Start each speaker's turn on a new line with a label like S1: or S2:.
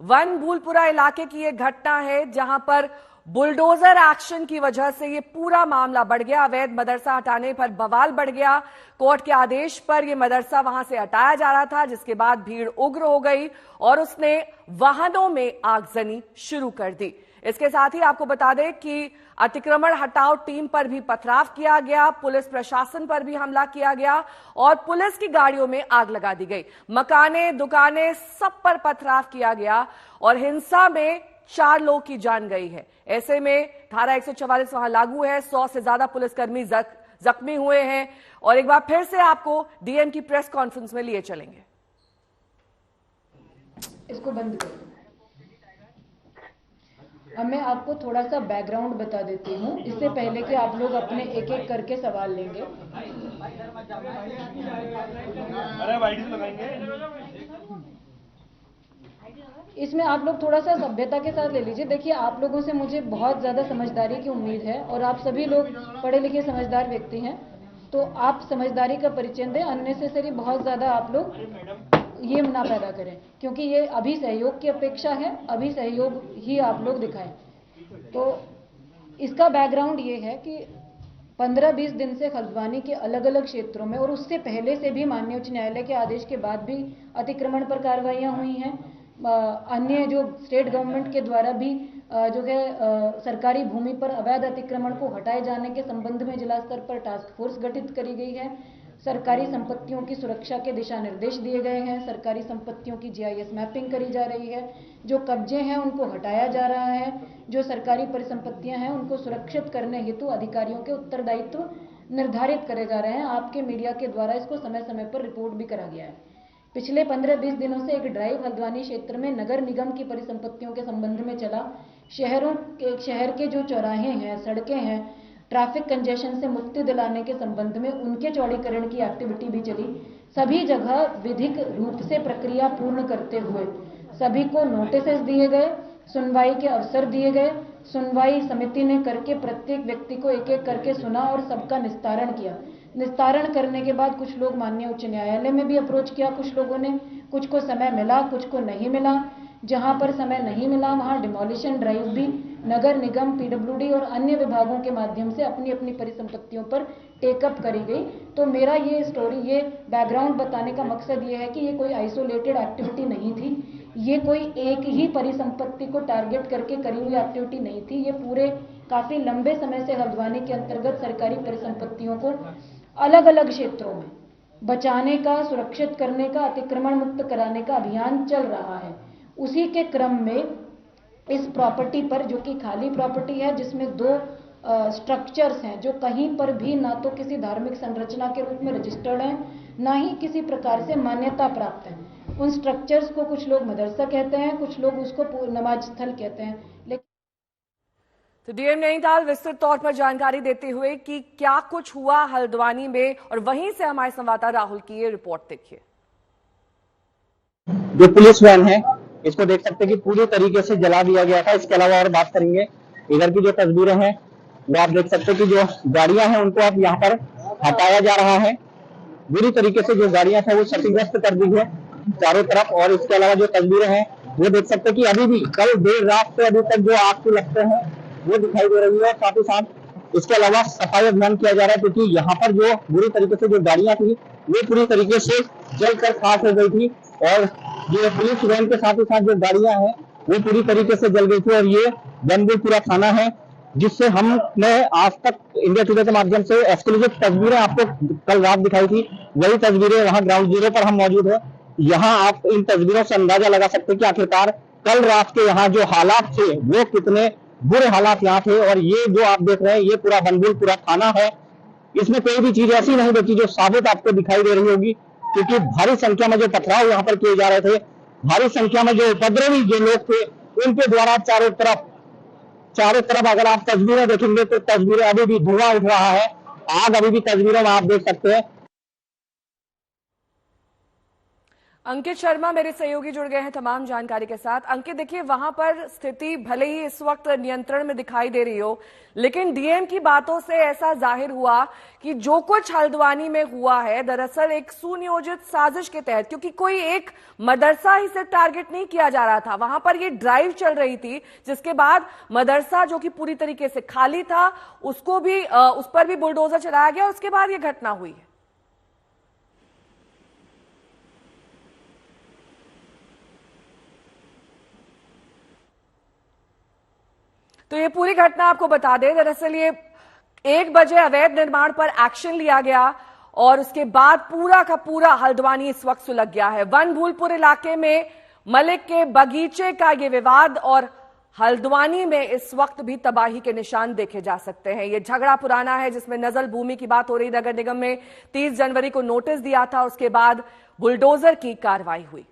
S1: One भूलपुरा इलाके की यह घटना है जहां पर बुलडोजर एक्शन की वजह से ये पूरा मामला बढ़ गया। अवैध मदरसा हटाने पर बवाल बढ़ गया। कोर्ट के आदेश पर यह मदरसा वहां से हटाया जा रहा था, जिसके बाद भीड़ उग्र हो गई और उसने वाहनों में आगजनी शुरू कर दी। इसके साथ ही आपको बता दें कि अतिक्रमण हटाओ टीम पर भी पथराव किया गया, पुलिस प्रशासन पर भी हमला किया गया और पुलिस की गाड़ियों में आग लगा दी गई। मकाने, दुकानें, सब पर पथराव किया गया और हिंसा में 4 लोग की जान गई है। ऐसे में धारा 144 वहां लागू है। 100 से ज्यादा पुलिसकर्मी जख्मी हुए हैं और एक बार फिर से आपको डीएम की प्रेस कॉन्फ्रेंस में लिए चलेंगे।
S2: इसको बंद करो। अब मैं आपको थोड़ा सा बैकग्राउंड बता देती हूँ, इससे पहले कि आप लोग अपने एक एक करके सवाल लेंगे। इसमें आप लोग थोड़ा सा सभ्यता के साथ ले लीजिए। देखिए, आप लोगों से मुझे बहुत ज़्यादा समझदारी की उम्मीद है और आप सभी लोग पढ़े लिखे समझदार व्यक्ति हैं, तो आप समझदारी का परिचय दें। अननेसेसरी बहुत ज़्यादा आप लोग ये ना पैदा करें, क्योंकि ये अभी सहयोग की अपेक्षा है, अभी सहयोग ही आप लोग दिखाएं। तो इसका बैकग्राउंड ये है कि 15-20 दिन से हल्द्वानी के अलग अलग क्षेत्रों में और उससे पहले से भी माननीय उच्च न्यायालय के आदेश के बाद भी अतिक्रमण पर कार्रवाइयाँ हुई हैं। अन्य जो स्टेट गवर्नमेंट के द्वारा भी जो है सरकारी भूमि पर अवैध अतिक्रमण को हटाए जाने के संबंध में जिला स्तर पर टास्क फोर्स गठित करी गई है। सरकारी संपत्तियों की सुरक्षा के दिशा निर्देश दिए गए हैं। सरकारी संपत्तियों की जीआईएस मैपिंग करी जा रही है। जो कब्जे हैं उनको हटाया जा रहा है। जो सरकारी परिसंपत्तियां हैं उनको सुरक्षित करने हेतु अधिकारियों के उत्तरदायित्व निर्धारित करे जा रहे हैं। आपके मीडिया के द्वारा इसको समय समय पर रिपोर्ट भी करा गया है। पिछले 15-20 दिनों से एक ड्राइव हल्द्वानी क्षेत्र में नगर निगम की परिसंपत्तियों के संबंध में चला। शहर के जो चौराहे हैं, सड़कें हैं, ट्रैफिक कंजेशन से मुक्ति दिलाने के संबंध में उनके चौड़ीकरण की एक्टिविटी भी चली। सभी जगह विधिक रूप से प्रक्रिया पूर्ण करते हुए सभी को नोटिसेस दिए गए, सुनवाई के अवसर दिए गए। सुनवाई समिति ने करके प्रत्येक व्यक्ति को एक एक करके सुना और सबका निस्तारण किया। निस्तारण करने के बाद कुछ लोग माननीय उच्च न्यायालय में भी अप्रोच किया। कुछ लोगों ने, कुछ को समय मिला, कुछ को नहीं मिला। जहां पर समय नहीं मिला वहां डिमोलिशन ड्राइव भी नगर निगम, पीडब्ल्यूडी और अन्य विभागों के माध्यम से अपनी अपनी परिसंपत्तियों पर टेकअप करी गई। तो मेरा ये स्टोरी, ये बैकग्राउंड बताने का मकसद ये है कि ये कोई आइसोलेटेड एक्टिविटी नहीं थी। ये कोई एक ही परिसंपत्ति को टारगेट करके करी हुई एक्टिविटी नहीं थी। ये पूरे काफी लंबे समय से हल्द्वानी के अंतर्गत सरकारी परिसंपत्तियों को अलग अलग क्षेत्रों में बचाने का, सुरक्षित करने का, अतिक्रमण मुक्त कराने का अभियान चल रहा है। उसी के क्रम में इस प्रॉपर्टी पर, जो कि खाली प्रॉपर्टी है, जिसमें 2 स्ट्रक्चर्स हैं जो कहीं पर भी ना तो किसी धार्मिक संरचना के रूप में रजिस्टर्ड हैं, ना ही किसी प्रकार से मान्यता प्राप्त है। उन स्ट्रक्चर्स को कुछ लोग मदरसा कहते हैं, कुछ लोग उसको नमाज स्थल कहते हैं। लेकिन
S1: तो डीएम नैनीताल विस्तृत तौर पर जानकारी देते हुए कि क्या कुछ हुआ हल्द्वानी में, और वहीं से हमारे संवाददाता राहुल की ये रिपोर्ट देखिए।
S3: जो पुलिस वैन है इसको देख सकते हैं कि पूरी तरीके से जला दिया गया था। इसके अलावा और बात करेंगे, इधर की जो तस्वीरें हैं वो आप देख सकते हैं कि जो गाड़ियां हैं उनको अब यहाँ पर हटाया जा रहा है। बुरी तरीके से जो गाड़ियां थे वो क्षतिग्रस्त कर दी है चारों तरफ। और इसके अलावा जो तस्वीरें हैं वो देख सकते हैं कि अभी भी कल देर रात से अभी तक जो आग के लपटें हैं वो दिखाई दे रही है। साथ ही साथ इसके अलावा सफाई अभियान किया जा रहा है, क्योंकि यहाँ पर जो बुरी तरीके से जो गाड़ियां थी वो पूरी तरीके से जलकर खाक हो गई थी और ये पुलिस वैन के साथ ही साथ जो गाड़ियां हैं वो पूरी तरीके से जल गई थी। और ये बनबुलपुरा थाना है, जिससे हमने आज तक इंडिया टुडे के माध्यम से एक्सक्लूसिव तस्वीरें आपको कल रात दिखाई थी। वही तस्वीरें वहां ग्राउंड जीरो पर हम मौजूद है। यहाँ आप इन तस्वीरों से अंदाजा लगा सकते हैं कि आखिरकार कल रात के यहाँ जो हालात थे वो कितने बुरे हालात यहाँ थे। और ये जो आप देख रहे हैं ये पूरा बनबुलपुरा थाना है। इसमें कोई भी चीज ऐसी नहीं बची जो साबुत आपको दिखाई दे रही होगी, क्योंकि भारी संख्या में जो पथराव यहाँ पर किए जा रहे थे, भारी संख्या में जो उपद्रवी जो लोग थे उनके द्वारा चारों तरफ अगर आप तस्वीरें देखेंगे तो तस्वीरें अभी भी धुआं उठ रहा है। आग अभी भी तस्वीरों में आप देख सकते हैं।
S1: अंकित शर्मा मेरे सहयोगी जुड़ गए हैं तमाम जानकारी के साथ। अंकित, देखिए वहां पर स्थिति भले ही इस वक्त नियंत्रण में दिखाई दे रही हो, लेकिन डीएम की बातों से ऐसा जाहिर हुआ कि जो कुछ हल्द्वानी में हुआ है दरअसल एक सुनियोजित साजिश के तहत, क्योंकि कोई एक मदरसा ही सिर्फ टारगेट नहीं किया जा रहा था, वहां पर ये ड्राइव चल रही थी, जिसके बाद मदरसा जो कि पूरी तरीके से खाली था उसको भी उस पर भी बुलडोजर चलाया गया, उसके बाद ये घटना हुई है। तो ये पूरी घटना आपको बता दें, दरअसल ये 1 बजे अवैध निर्माण पर एक्शन लिया गया और उसके बाद पूरा का पूरा हल्द्वानी इस वक्त सुलग गया है। वन भूलपुर इलाके में मलिक के बगीचे का ये विवाद और हल्द्वानी में इस वक्त भी तबाही के निशान देखे जा सकते हैं। ये झगड़ा पुराना है जिसमें नजल भूमि की बात हो रही। नगर निगम में 30 जनवरी को नोटिस दिया था, उसके बाद बुलडोजर की कार्रवाई हुई।